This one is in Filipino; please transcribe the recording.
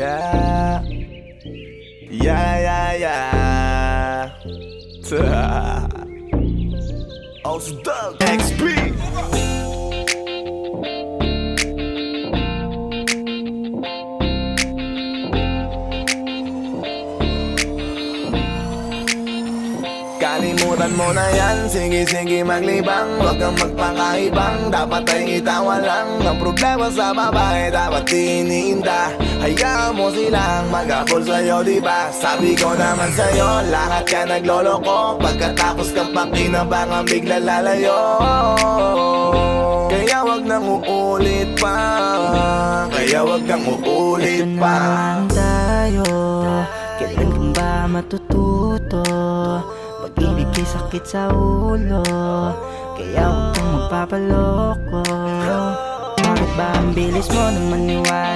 Yeah. Yeah, yeah, yeah. Also Doug XP. Kalimutan mo na yan, sige maglibang. Huwag kang magpakaibang, dapat ay itawa lang. Ang problema sa babae, dapat tininda. Hayaan mo silang mag-apol sa'yo, diba? Sabi ko naman sa'yo, lahat ka nagloloko. Pagkatapos kang pakinabangan, bigla lalayo. Kaya wag nang uulit pa. Kaya wag kang uulit ito pa. naman tayo, kailan ka ba matututo? Pag-ibig kay sakit sa ulo, kaya huwag kang magpapaloko. Bakit ba ang bilis mo nang maniwala?